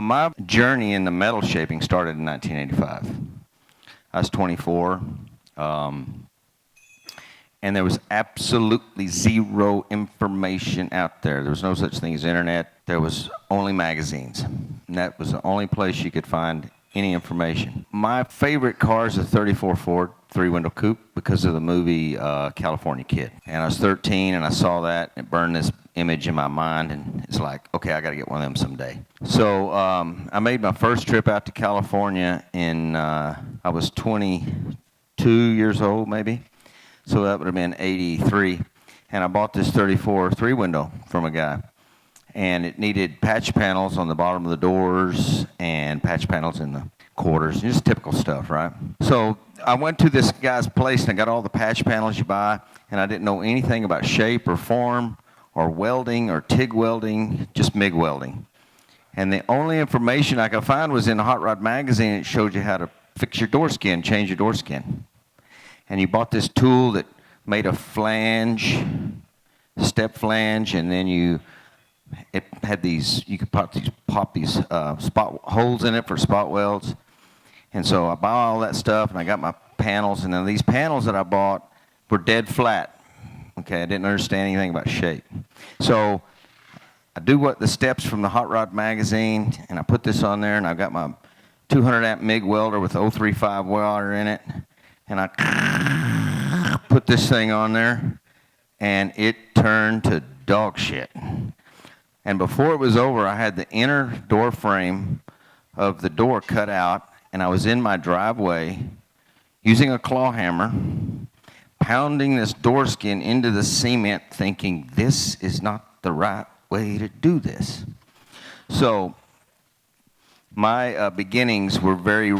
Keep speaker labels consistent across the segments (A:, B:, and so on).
A: My journey in the metal shaping started in 1985. I was 24, and there was absolutely zero information out there. There was no such thing as internet. There was only magazines, and that was the only place you could find any information. My favorite car is a 34 Ford three-window coupe because of the movie California Kid. And I was 13, and I saw that, and it burned this image in my mind, and it's like, okay, I got to get one of them someday. So I made my first trip out to California I was 22 years old, maybe. So that would have been 83. And I bought this 34 three-window from a guy. And it needed patch panels on the bottom of the doors and patch panels in the quarters, just typical stuff, right? So I went to this guy's place and I got all the patch panels you buy, and I didn't know anything about shape or form or welding or TIG welding, just MIG welding. And the only information I could find was in the Hot Rod magazine. It showed you how to fix your door skin, change your door skin. And you bought this tool that made a flange, step flange, and then it had these, you could pop these spot holes in it for spot welds. And so I bought all that stuff, and I got my panels, and then these panels that I bought were dead flat. Okay, I didn't understand anything about shape. So I do the steps from the Hot Rod magazine, and I put this on there, and I've got my 200 amp MIG welder with 035 wire in it, and I put this thing on there, and it turned to dog shit. And before it was over, I had the inner door frame of the door cut out, and I was in my driveway using a claw hammer, pounding this door skin into the cement, thinking this is not the right way to do this. So my beginnings were very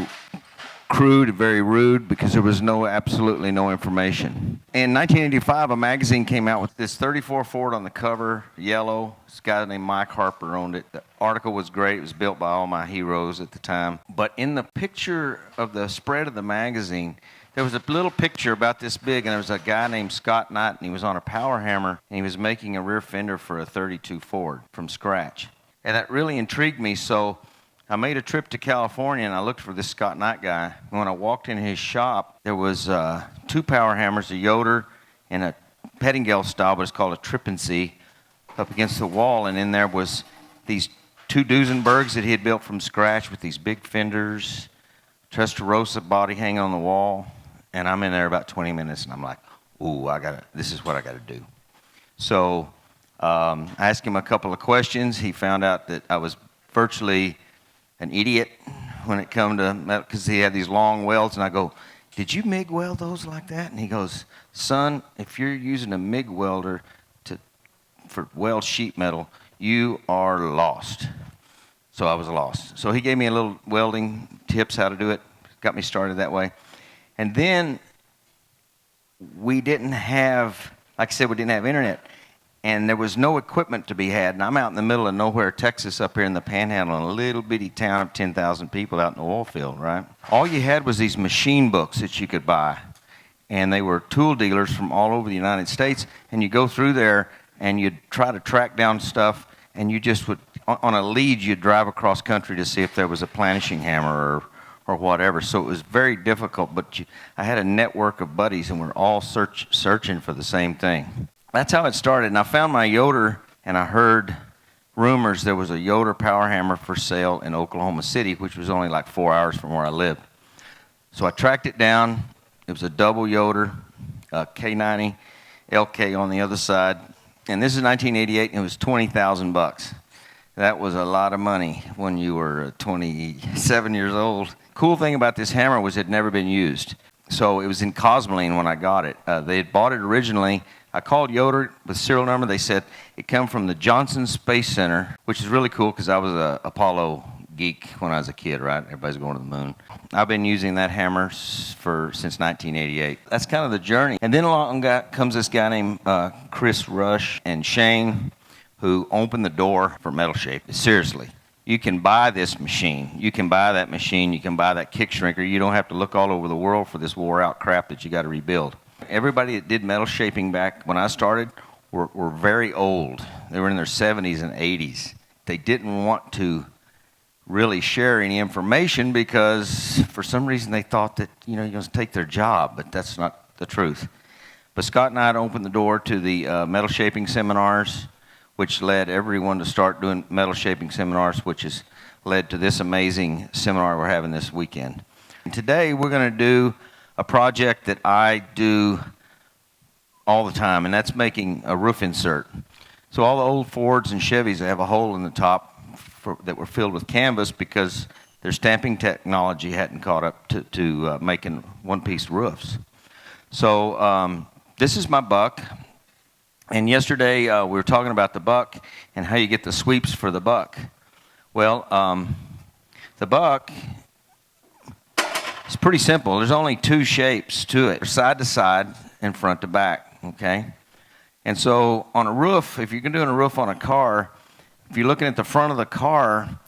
A: crude, very rude, because there was absolutely no information. In 1985, a magazine came out with this 34 Ford on the cover, yellow. This guy named Mike Harper owned it. The article was great. It was built by all my heroes at the time. But in the picture of the spread of the magazine, there was a little picture about this big, and there was a guy named Scott Knight, and he was on a power hammer, and he was making a rear fender for a 32 Ford from scratch. And that really intrigued me, so I made a trip to California, and I looked for this Scott Knight guy. And when I walked in his shop, there was two power hammers, a Yoder and a Pettingale style, but it's called a Trippency, up against the wall. And in there was these two Duesenbergs that he had built from scratch with these big fenders, Testarossa body hanging on the wall. And I'm in there about 20 minutes, and I'm like, ooh, this is what I got to do. So I asked him a couple of questions. He found out that I was virtually an idiot when it come to metal, because he had these long welds, and I go, did you MIG weld those like that? And he goes, son, if you're using a MIG welder for weld sheet metal, you are lost. So I was lost. So he gave me a little welding tips how to do it, got me started that way. And then we didn't have, like I said, we didn't have internet. And there was no equipment to be had. And I'm out in the middle of nowhere, Texas, up here in the Panhandle, in a little bitty town of 10,000 people out in the oil field, right? All you had was these machine books that you could buy. And they were tool dealers from all over the United States. And you go through there, and you'd try to track down stuff, and you just would, on a lead, you'd drive across country to see if there was a planishing hammer or whatever. So it was very difficult. But I had a network of buddies, and we're all searching for the same thing. That's how it started, and I found my Yoder, and I heard rumors there was a Yoder power hammer for sale in Oklahoma City, which was only like 4 hours from where I lived. So I tracked it down. It was a double Yoder, K90, LK on the other side, and this is 1988, and it was $20,000. That was a lot of money when you were 27 years old. Cool thing about this hammer was it had never been used. So it was in Cosmoline when I got it. They had bought it originally. I called Yoder with serial number. They said it come from the Johnson Space Center, which is really cool because I was an Apollo geek when I was a kid, right? Everybody's going to the moon. I've been using that hammer since 1988. That's kind of the journey. And then along comes this guy named Chris Rush and Shane, who opened the door for metal shape. Seriously. You can buy this machine. You can buy that machine. You can buy that kick shrinker. You don't have to look all over the world for this wore-out crap that you got to rebuild. Everybody that did metal shaping back when I started were very old. They were in their 70s and 80s. They didn't want to really share any information because for some reason they thought that, you're going to take their job, but that's not the truth. But Scott and I had opened the door to the metal shaping seminars, which led everyone to start doing metal shaping seminars, which has led to this amazing seminar we're having this weekend. And today we're going to do a project that I do all the time, and that's making a roof insert. So all the old Fords and Chevys have a hole in the top that were filled with canvas because their stamping technology hadn't caught up to making one-piece roofs. So this is my buck, and yesterday we were talking about the buck and how you get the sweeps for the buck. Well, the buck is pretty simple. There's only two shapes to it, side to side and front to back, okay? And so on a roof, if you're doing a roof on a car, if you're looking at the front of the car,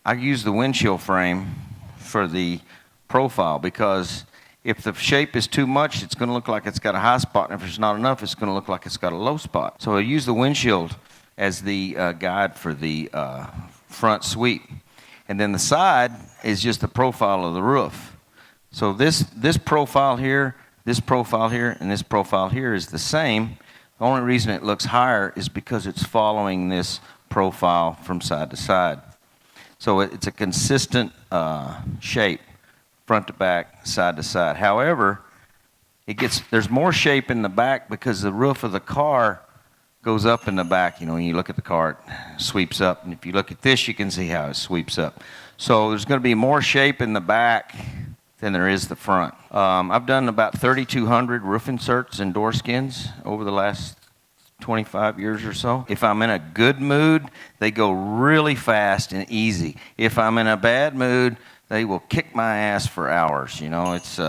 A: I use the windshield frame for the profile because if the shape is too much, it's going to look like it's got a high spot, and if it's not enough, it's going to look like it's got a low spot. So I use the windshield as the guide for the front sweep. And then the side is just the profile of the roof. So this profile here, and this profile here is the same. The only reason it looks higher is because it's following this profile from side to side. So it's a consistent shape, front to back, side to side. However, there's more shape in the back because the roof of the car goes up in the back. When you look at the car, it sweeps up. And if you look at this, you can see how it sweeps up. So there's going to be more shape in the back than there is the front. I've done about 3,200 roof inserts and door skins over the last 25 years or so. If I'm in a good mood, they go really fast and easy. If I'm in a bad mood, they will kick my ass for hours. It's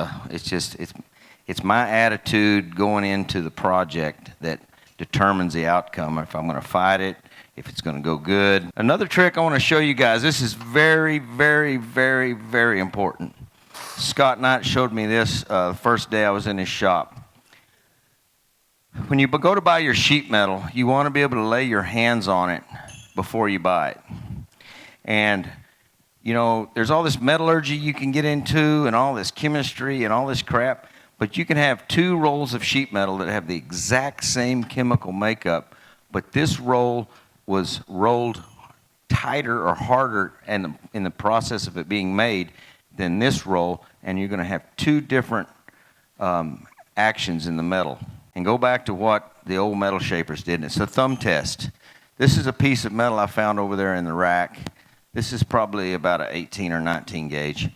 A: my attitude going into the project that determines the outcome. If I'm going to fight it, if it's going to go good. Another trick I want to show you guys. This is very, very, very, very important. Scott Knight showed me this the first day I was in his shop. When you go to buy your sheet metal, you want to be able to lay your hands on it before you buy it. And, there's all this metallurgy you can get into and all this chemistry and all this crap, but you can have two rolls of sheet metal that have the exact same chemical makeup, but this roll was rolled tighter or harder in the process of it being made than this roll, and you're going to have two different actions in the metal. And go back to what the old metal shapers did. It's a thumb test. This is a piece of metal I found over there in the rack. This is probably about an 18 or 19 gauge.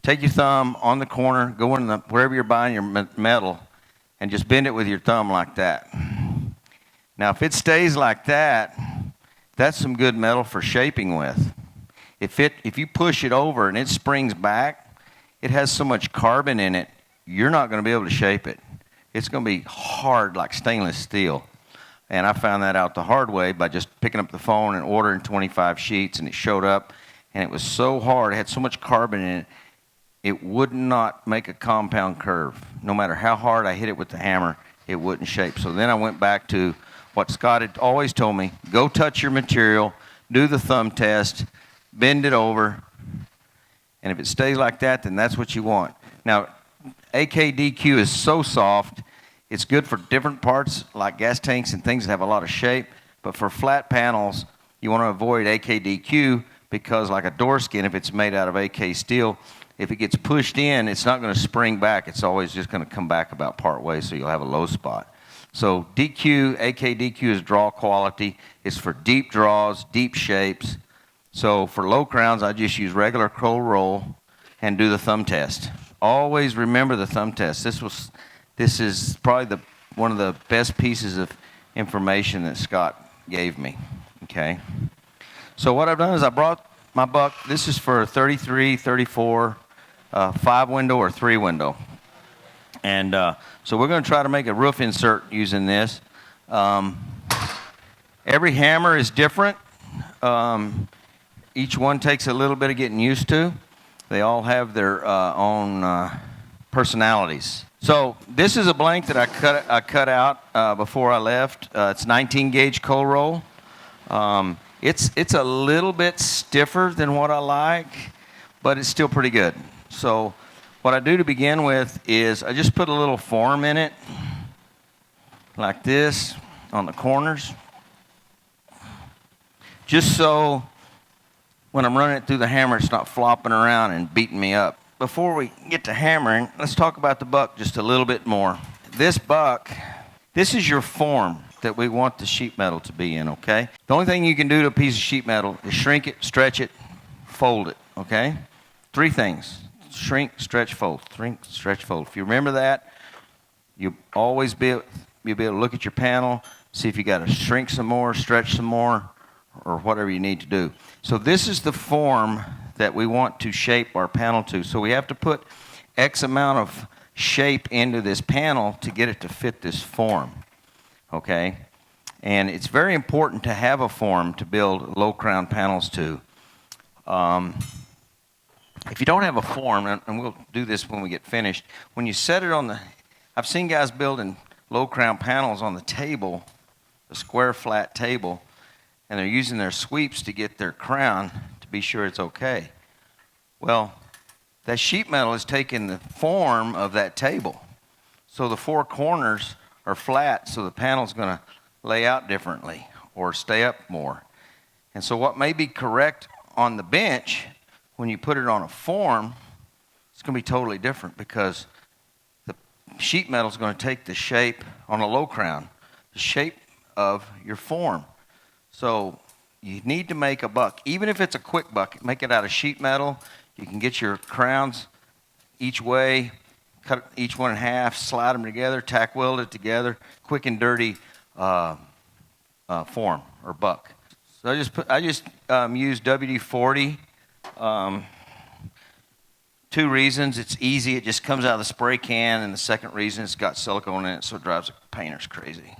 A: Take your thumb on the corner, go in wherever you're buying your metal, and just bend it with your thumb like that. Now, if it stays like that, that's some good metal for shaping with. If you push it over and it springs back, it has so much carbon in it, you're not going to be able to shape it. It's going to be hard like stainless steel. And I found that out the hard way by just picking up the phone and ordering 25 sheets, and it showed up, and it was so hard, it had so much carbon in it, it would not make a compound curve. No matter how hard I hit it with the hammer, it wouldn't shape. So then I went back to what Scott had always told me, go touch your material, do the thumb test, bend it over, and if it stays like that, then that's what you want. Now, AKDQ is so soft, it's good for different parts like gas tanks and things that have a lot of shape, but for flat panels, you want to avoid AKDQ because like a door skin, if it's made out of AK steel, if it gets pushed in, it's not going to spring back. It's always just going to come back about part way, so you'll have a low spot. So AKDQ is draw quality. It's for deep draws, deep shapes. So for low crowns, I just use regular cold roll and do the thumb test. Always remember the thumb test. This is probably one of the best pieces of information that Scott gave me. Okay. So what I've done is I brought my buck. This is for 33, 34, 5-window or 3-window. And so we're going to try to make a roof insert using this. Every hammer is different. Each one takes a little bit of getting used to. They all have their own personalities. So this is a blank that I cut out before I left. It's 19 gauge cold roll. It's a little bit stiffer than what I like, but it's still pretty good. So what I do to begin with is I just put a little form in it, like this, on the corners, just so when I'm running it through the hammer, it's not flopping around and beating me up. Before we get to hammering, let's talk about the buck just a little bit more. This buck, this is your form that we want the sheet metal to be in, okay? The only thing you can do to a piece of sheet metal is shrink it, stretch it, fold it, okay? 3 things: shrink, stretch, fold. Shrink, stretch, fold. If you remember that, you'll always you'll be able to look at your panel, see if you got to shrink some more, stretch some more, or whatever you need to do. So this is the form that we want to shape our panel to. So we have to put X amount of shape into this panel to get it to fit this form, okay? And it's very important to have a form to build low crown panels to. If you don't have a form, and we'll do this when we get finished, when you set it on the, I've seen guys building low crown panels on the table, a square flat table, and they're using their sweeps to get their crown to be sure it's okay. Well, that sheet metal is taking the form of that table. So the 4 corners are flat, so the panel's going to lay out differently or stay up more. And so what may be correct on the bench, when you put it on a form, it's going to be totally different, because the sheet metal is going to take the shape on a low crown, the shape of your form. So you need to make a buck. Even if it's a quick buck, make it out of sheet metal. You can get your crowns each way, cut each one in half, slide them together, tack weld it together, quick and dirty form or buck. So I just use WD-40. 2 reasons: it's easy, it just comes out of the spray can, and the second reason, it's got silicone in it, so it drives the painters crazy.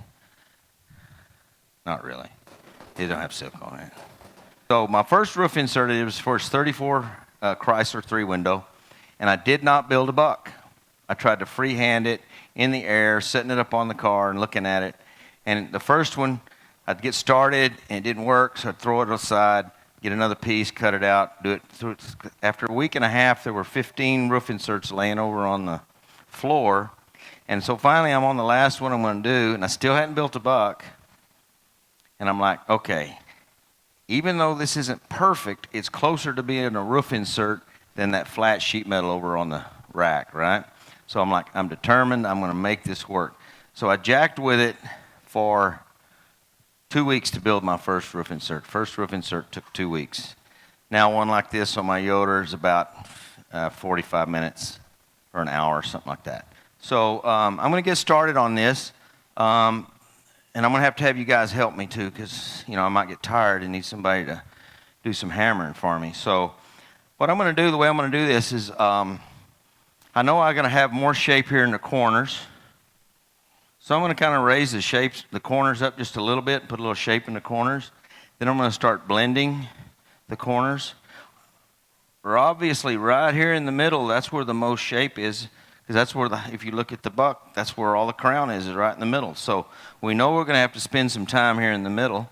A: Not really. They don't have silicone in it. So my first roof insert, it was for its 34 Chrysler 3-window, and I did not build a buck. I tried to freehand it in the air, setting it up on the car and looking at it. And the first one, I'd get started and it didn't work, so I'd throw it aside, get another piece, cut it out, do it. After a week and a half, there were 15 roof inserts laying over on the floor. And so finally, I'm on the last one I'm going to do, and I still hadn't built a buck. And I'm like, okay, even though this isn't perfect, it's closer to being a roof insert than that flat sheet metal over on the rack, right? So I'm like, I'm determined, I'm going to make this work. So I jacked with it for 2 weeks to build my first roof insert. First roof insert took 2 weeks. Now one like this on my Yoder is about 45 minutes or an hour, something like that. So I'm going to get started on this. And I'm going to have you guys help me too, because, I might get tired and need somebody to do some hammering for me. So what I'm going to do, the way I'm going to do this is, I know I'm going to have more shape here in the corners. So I'm going to kind of raise the corners up just a little bit, put a little shape in the corners. Then I'm going to start blending the corners. Obviously, right here in the middle, that's where the most shape is. Because that's where, if you look at the buck, that's where all the crown is right in the middle. So we know we're going to have to spend some time here in the middle,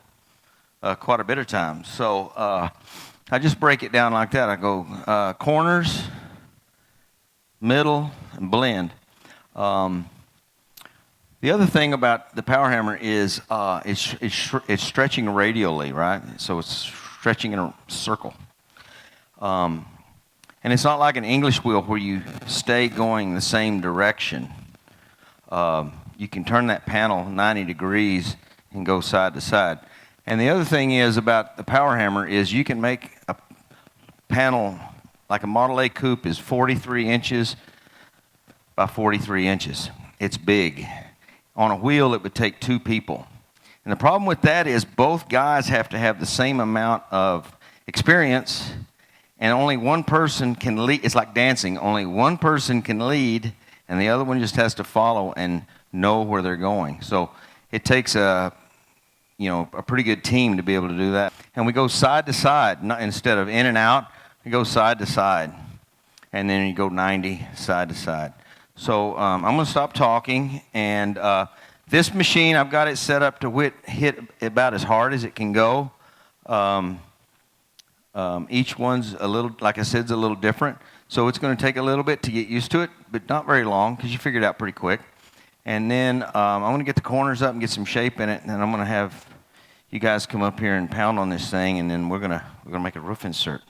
A: quite a bit of time. So I just break it down like that. I go corners, middle, and blend. The other thing about the power hammer is it's stretching radially, right? So it's stretching in a circle. And it's not like an English wheel where you stay going the same direction. You can turn that panel 90 degrees and go side to side. And the other thing is about the power hammer is you can make a panel, like a Model A coupe is 43 inches by 43 inches. It's big. On a wheel, it would take 2 people. And the problem with that is both guys have to have the same amount of experience, and only one person can lead. It's like dancing. Only one person can lead, and the other one just has to follow and know where they're going. So it takes a pretty good team to be able to do that. And we go side to side, instead of in and out, we go side to side. And then you go 90 side to side. So I'm going to stop talking. And this machine, I've got it set up to hit about as hard as it can go. Um, each one's a little, like I said, is a little different. So it's going to take a little bit to get used to it, but not very long because you figure it out pretty quick. And then I'm going to get the corners up and get some shape in it, and then I'm going to have you guys come up here and pound on this thing, and then we're gonna make a roof insert.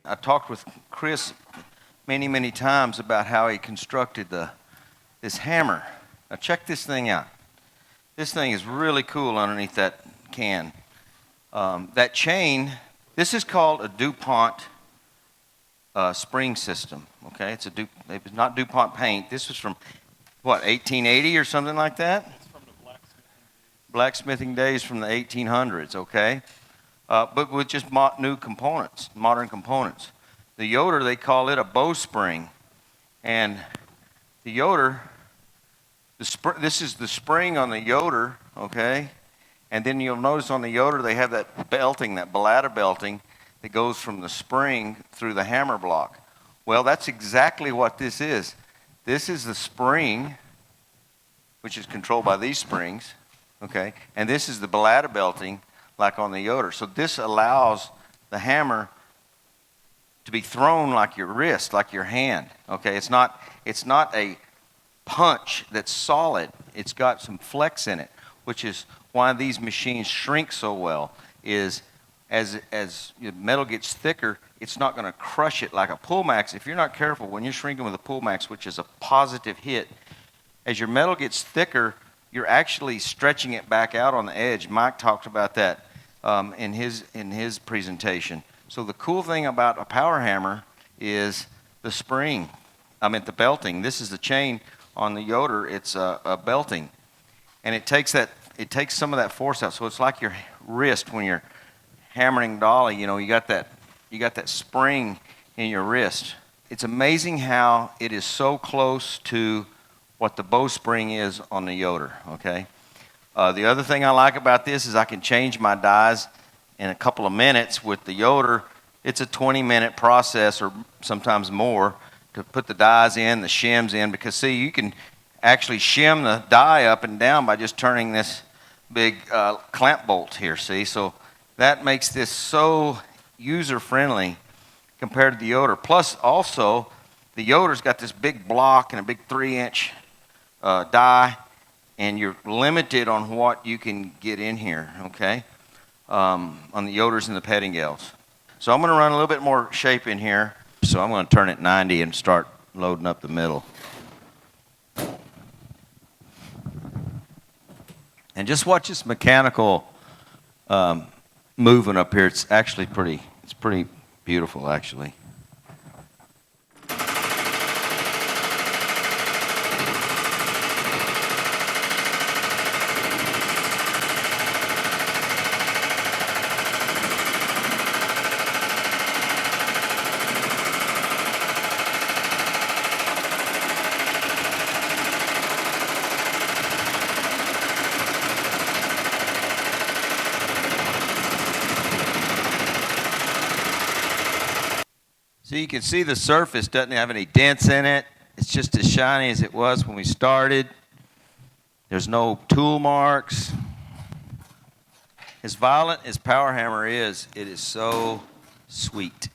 A: I talked with Chris many, many times about how he constructed this hammer. Now check this thing out. This thing is really cool underneath that can. That chain, this is called a DuPont spring system. Okay, it's not DuPont paint. This was from what, 1880 or something like that?
B: It's from the
A: blacksmithing days from the 1800s. Okay. But with just new components, modern components. The Yoder, they call it a bowspring. And the Yoder, this is the spring on the Yoder, okay? And then you'll notice on the Yoder they have that belting, that Baileigh belting that goes from the spring through the hammer block. Well, that's exactly what this is. This is the spring, which is controlled by these springs, okay? And this is the Baileigh belting, like on the Yoder. So this allows the hammer to be thrown like your wrist, like your hand. Okay, it's not a punch that's solid. It's got some flex in it, which is why these machines shrink so well. Is as the metal gets thicker, it's not going to crush it like a pull max. If you're not careful, when you're shrinking with a pull max, which is a positive hit, as your metal gets thicker, you're actually stretching it back out on the edge. Mike talked about that in his presentation. So the cool thing about a power hammer is the spring. I mean the belting. This is the chain on the Yoder. It's a belting, and it takes some of that force out. So it's like your wrist when you're hammering dolly. You know, you got that spring in your wrist. It's amazing how it is so close to what the bowspring is on the Yoder, okay? The other thing I like about this is I can change my dies in a couple of minutes. With the Yoder, it's a 20-minute process or sometimes more to put the dies in, the shims in, because see, you can actually shim the die up and down by just turning this big clamp bolt here, see? So that makes this so user-friendly compared to the Yoder. Plus, also, the Yoder's got this big block and a big 3-inch die, and you're limited on what you can get in here, okay, on the Yoders and the Pettingales. So I'm going to run a little bit more shape in here. So I'm going to turn it 90 and start loading up the middle. And just watch this mechanical movement up here. It's actually pretty beautiful, actually. So you can see the surface doesn't have any dents in it. It's just as shiny as it was when we started. There's no tool marks. As violent as power hammer is, it is so sweet.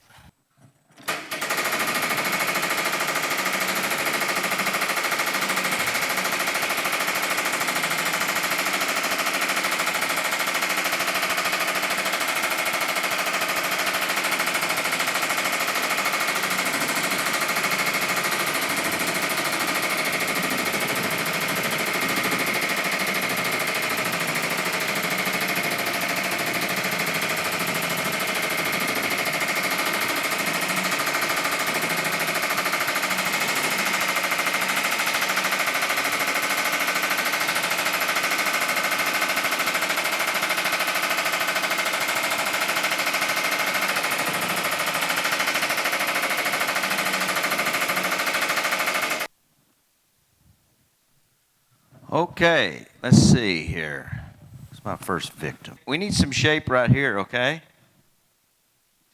A: Okay, let's see here. It's my first victim. We need some shape right here, okay?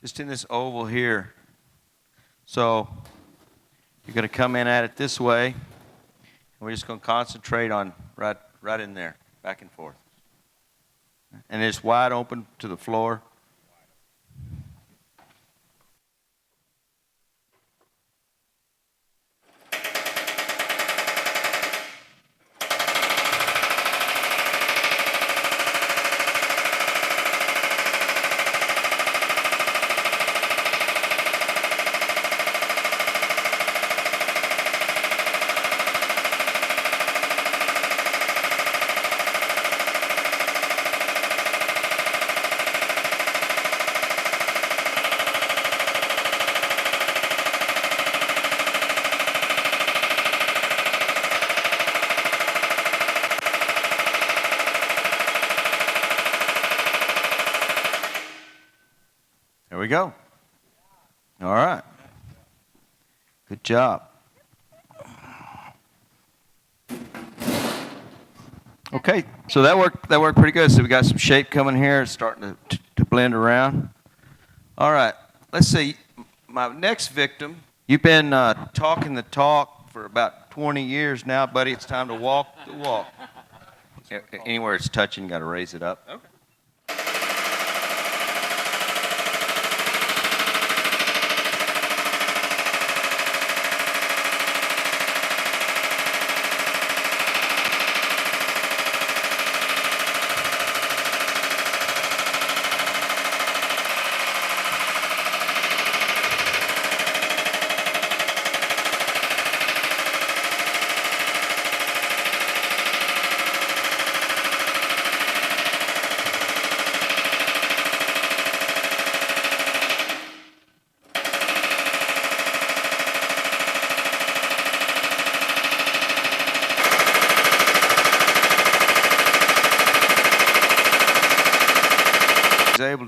A: Just in this oval here. So you're going to come in at it this way, and we're just going to concentrate on right in there, back and forth. And it's wide open to the floor. There we go. All right. Good job. Okay, so that worked pretty good. So we got some shape coming here. It's starting to blend around. All right, let's see. My next victim, you've been talking the talk for about 20 years now, buddy. It's time to walk the walk. Anywhere it's touching, got to raise it up. Okay.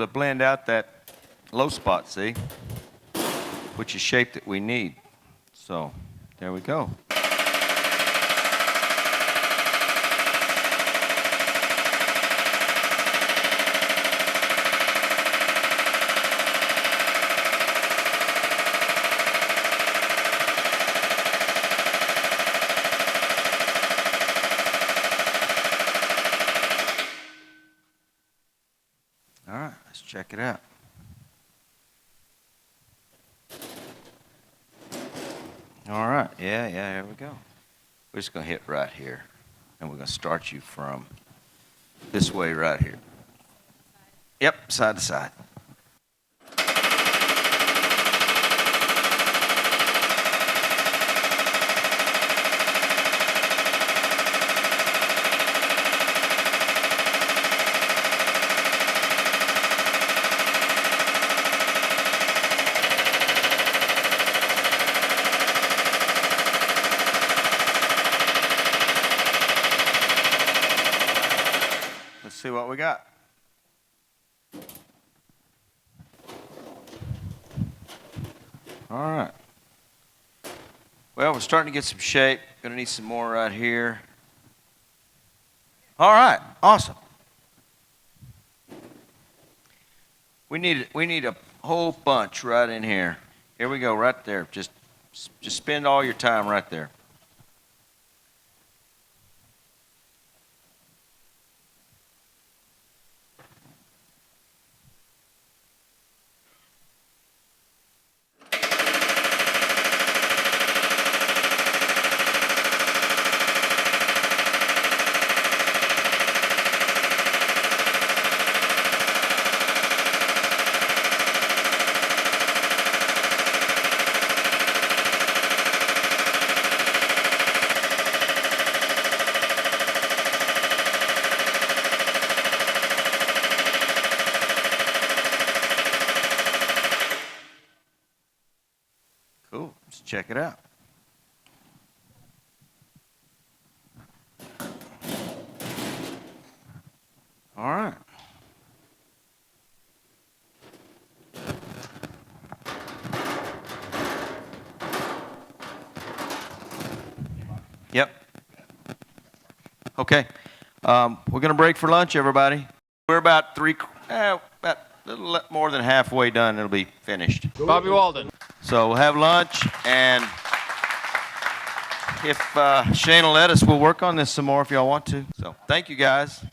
A: to blend out that low spot, see? Which is shape that we need. So, there we go. All right, let's check it out. All right, yeah, here we go. We're just going to hit right here, and we're going to start you from this way right here. Yep, side to side. Let's see what we got. All right. Well, we're starting to get some shape. Gonna need some more right here. All right, awesome. We need a whole bunch right in here. Here we go, right there. Just spend all your time right there. Cool, let's check it out. All right. Yep. Okay. We're going to break for lunch, everybody. We're about about a little more than halfway done. It'll be finished.
B: Bobby Walden.
A: So we'll have lunch, and if Shane will let us, we'll work on this some more if y'all want to. So thank you, guys.